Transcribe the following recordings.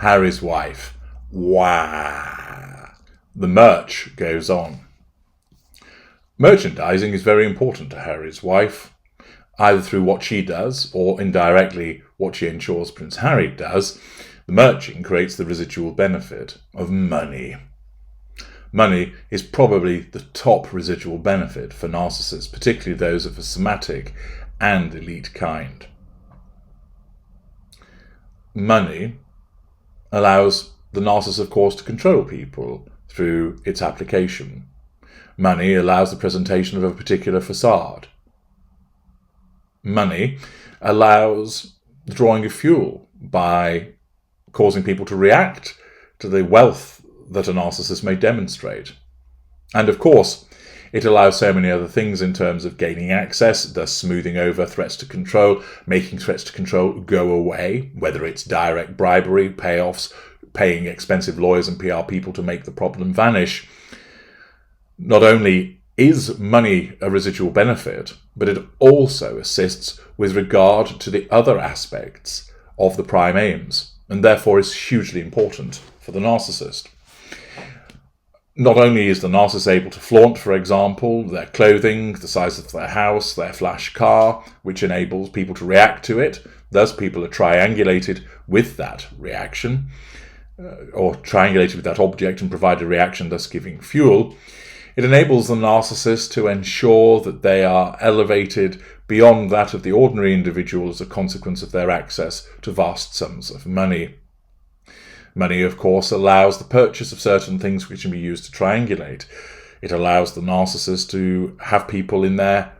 Harry's wife. Waaagghhh. The merch goes on. Merchandising is very important to Harry's wife, either through what she does or indirectly what she ensures Prince Harry does. The merching creates the residual benefit of money. Money is probably the top residual benefit for narcissists, particularly those of a somatic and elite kind. Money allows the narcissist, of course, to control people through its application. Money allows the presentation of a particular facade. Money allows the drawing of fuel by causing people to react to the wealth that a narcissist may demonstrate. And of course, it allows so many other things in terms of gaining access, thus smoothing over threats to control, making threats to control go away, whether it's direct bribery, payoffs, paying expensive lawyers and PR people to make the problem vanish. Not only is money a residual benefit, but it also assists with regard to the other aspects of the prime aims, and therefore is hugely important for the narcissist. Not only is the narcissist able to flaunt, for example, their clothing, the size of their house, their flash car, which enables people to react to it, thus people are triangulated with that reaction, or triangulated with that object and provide a reaction, thus giving fuel. It enables the narcissist to ensure that they are elevated beyond that of the ordinary individual as a consequence of their access to vast sums of money. Money, of course, allows the purchase of certain things which can be used to triangulate. It allows the narcissist to have people in their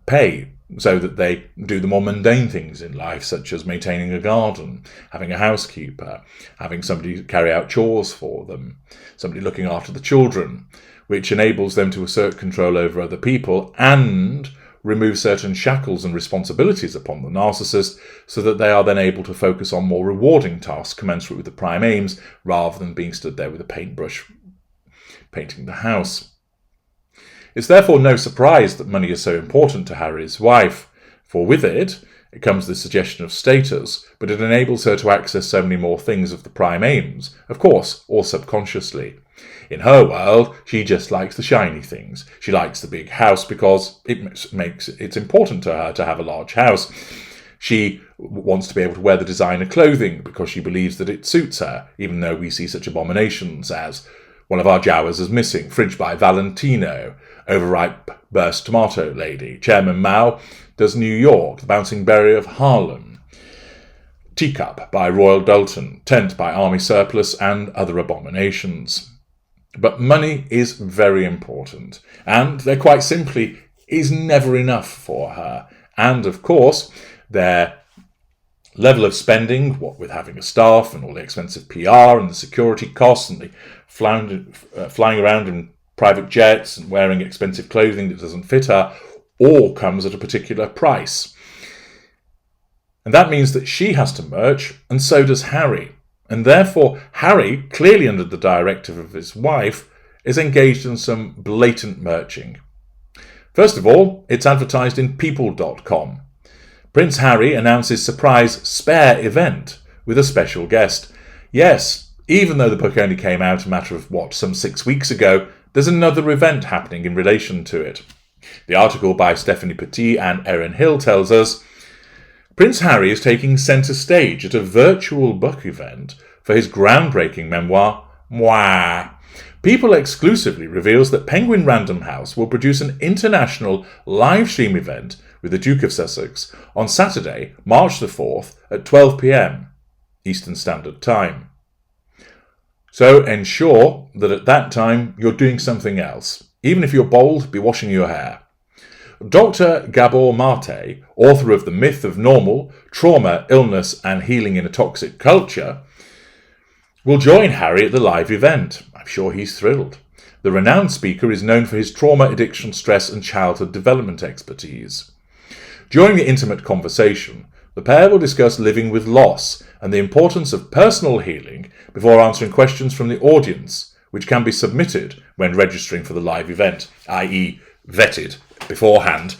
pay so that they do the more mundane things in life, such as maintaining a garden, having a housekeeper, having somebody carry out chores for them, somebody looking after the children, which enables them to assert control over other people and remove certain shackles and responsibilities upon the narcissist so that they are then able to focus on more rewarding tasks commensurate with the prime aims rather than being stood there with a paintbrush painting the house. It's therefore no surprise that money is so important to Harry's wife, for with it comes the suggestion of status, but it enables her to access so many more things of the prime aims, of course, all subconsciously. In her world, she just likes the shiny things. She likes the big house because it's important to her to have a large house. She wants to be able to wear the designer clothing because she believes that it suits her, even though we see such abominations as one of our Jawas is missing, Fridge by Valentino, Overripe Burst Tomato Lady, Chairman Mao does New York, The Bouncing Berry of Harlem, Teacup by Royal Dalton, Tent by Army Surplus, and other abominations. But money is very important, and there quite simply is never enough for her. And of course, their level of spending, what with having a staff and all the expensive PR and the security costs and the flying around in private jets and wearing expensive clothing that doesn't fit her, all comes at a particular price. And that means that she has to merch, and so does Harry. And therefore, Harry, clearly under the directive of his wife, is engaged in some blatant merching. First of all, it's advertised in people.com. Prince Harry announces surprise spare event with a special guest. Yes, even though the book only came out a matter of, some 6 weeks ago, there's another event happening in relation to it. The article by Stephanie Petit and Erin Hill tells us, Prince Harry is taking centre stage at a virtual book event for his groundbreaking memoir, Waaagghhh. People Exclusively reveals that Penguin Random House will produce an international live stream event with the Duke of Sussex on Saturday, March the 4th at 12 p.m. Eastern Standard Time. So ensure that at that time you're doing something else. Even if you're bold, be washing your hair. Dr. Gabor Mate, author of The Myth of Normal, Trauma, Illness and Healing in a Toxic Culture, will join Harry at the live event. I'm sure he's thrilled. The renowned speaker is known for his trauma, addiction, stress and childhood development expertise. During the intimate conversation, the pair will discuss living with loss and the importance of personal healing before answering questions from the audience, which can be submitted when registering for the live event, i.e. vetted beforehand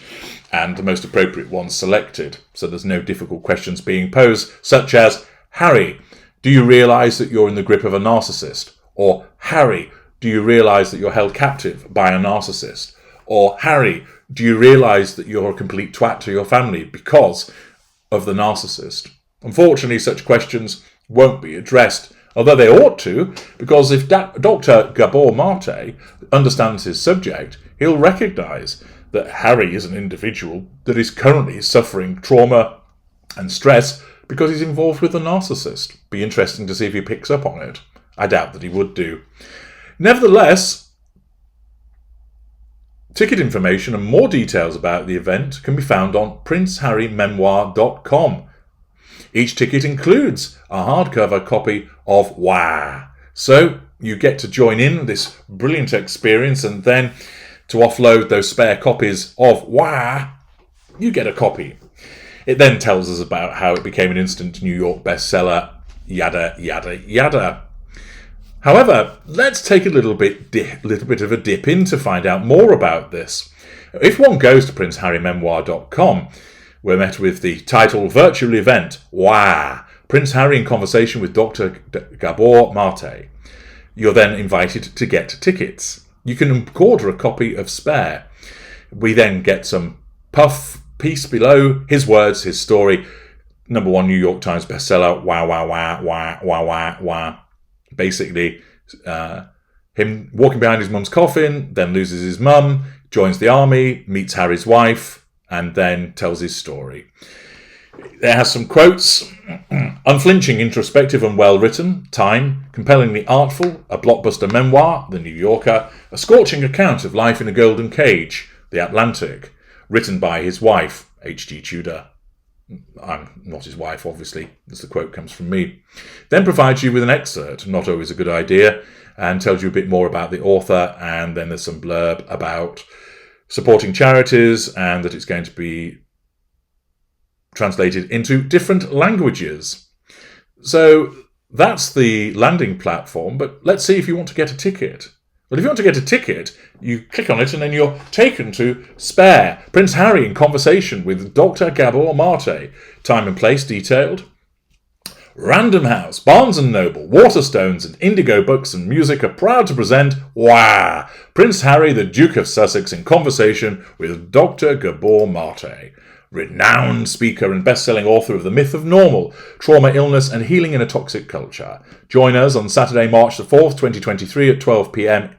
and the most appropriate ones selected, so there's no difficult questions being posed, such as, Harry, do you realise that you're in the grip of a narcissist? Or, Harry, do you realise that you're held captive by a narcissist? Or, Harry, do you realise that you're a complete twat to your family because of the narcissist? Unfortunately, such questions won't be addressed, although they ought to, because if Dr. Gabor Mate understands his subject, he'll recognise that Harry is an individual that is currently suffering trauma and stress because he's involved with a narcissist. Be interesting to see if he picks up on it. I doubt that he would do. Nevertheless, ticket information and more details about the event can be found on princeharrymemoir.com. Each ticket includes a hardcover copy of Waaagghhh. So you get to join in this brilliant experience, and then to offload those spare copies of Waaagghhh, you get a copy. It then tells us about how it became an instant New York bestseller, yada, yada, yada. However, let's take a little bit of a dip in to find out more about this. If one goes to princeharrymemoir.com, we're met with the title virtual event, Waaagghhh, Prince Harry in conversation with Dr. Gabor Mate. You're then invited to get tickets. You can order a copy of Spare. We then get some puff piece below, his words, his story, #1 New York Times bestseller, wow, wow, wow, wow, wow, wow, wow. Basically, him walking behind his mum's coffin, then loses his mum, joins the army, meets Harry's wife, and then tells his story. It has some quotes: unflinching, introspective and well written, Time, compellingly artful, a blockbuster memoir, The New Yorker, a scorching account of life in a golden cage, The Atlantic, written by his wife, H.G. Tudor. I'm not his wife, obviously, as the quote comes from me. Then provides you with an excerpt, not always a good idea, and tells you a bit more about the author, and then there's some blurb about supporting charities and that it's going to be translated into different languages. So that's the landing platform, but let's see if you want to get a ticket. Well, if you want to get a ticket, you click on it and then you're taken to Spare, Prince Harry in conversation with Dr. Gabor Mate. Time and place detailed. Random House, Barnes & Noble, Waterstones and Indigo Books and Music are proud to present Waaagghhh, Prince Harry, the Duke of Sussex in conversation with Dr. Gabor Mate. Renowned speaker and best-selling author of The Myth of Normal, Trauma, Illness and Healing in a Toxic Culture. Join us on Saturday, March the 4th, 2023 at 12 p.m.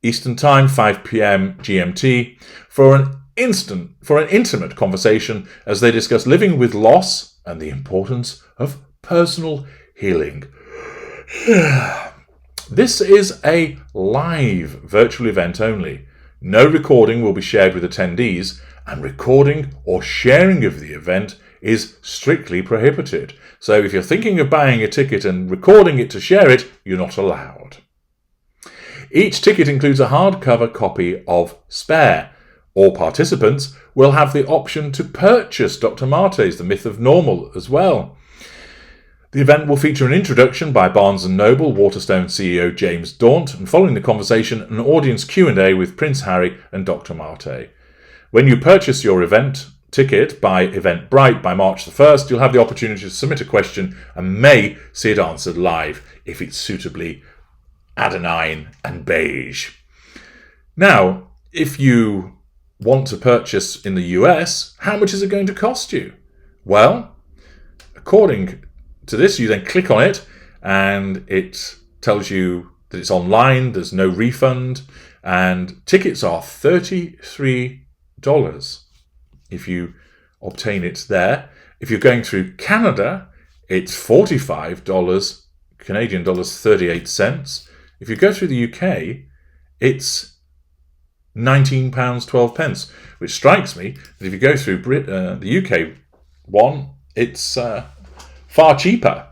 Eastern Time, 5 p.m. GMT, for an intimate conversation as they discuss living with loss and the importance of personal healing. This is a live virtual event only. No recording will be shared with attendees, and recording or sharing of the event is strictly prohibited. So if you're thinking of buying a ticket and recording it to share it, you're not allowed. Each ticket includes a hardcover copy of Spare. All participants will have the option to purchase Dr. Mate's The Myth of Normal as well. The event will feature an introduction by Barnes & Noble Waterstone CEO James Daunt, and following the conversation, an audience Q&A with Prince Harry and Dr. Mate. When you purchase your event ticket by Eventbrite by March the 1st, you'll have the opportunity to submit a question and may see it answered live if it's suitably adenine and beige. Now, if you want to purchase in the US, how much is it going to cost you? Well, according to this, you then click on it and it tells you that it's online, there's no refund, and tickets are $33 if you obtain it there. If you're going through Canada, it's $45, Canadian dollars 38 cents. If you go through the UK, it's £19.12, which strikes me that if you go through the UK one, it's far cheaper.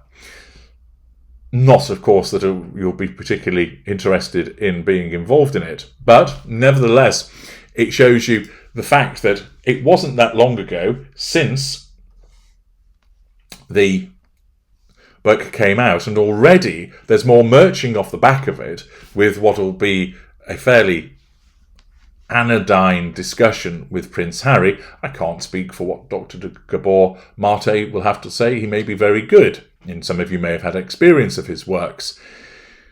Not, of course, that you'll be particularly interested in being involved in it, but nevertheless, it shows you the fact that it wasn't that long ago since the book came out, and already there's more merching off the back of it with what will be a fairly anodyne discussion with Prince Harry. I can't speak for what Dr. Gabor Mate will have to say. He may be very good. and some of you may have had experience of his works.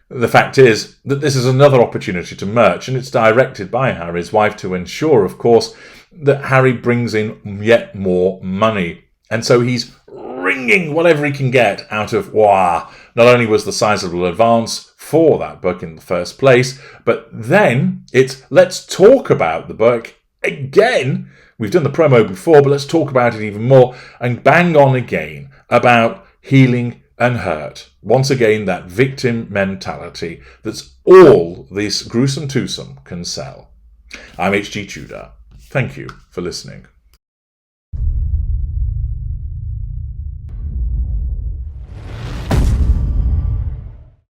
The fact is that this is another opportunity to merch, and it's directed by Harry's wife to ensure, of course, that Harry brings in yet more money. And so he's wringing whatever he can get out of Waaagghh. Not only was the sizable advance for that book in the first place, but then it's let's talk about the book again. We've done the promo before, but let's talk about it even more and bang on again about healing and hurt. Once again, that victim mentality that's all this gruesome twosome can sell. I'm H.G. Tudor. Thank you for listening.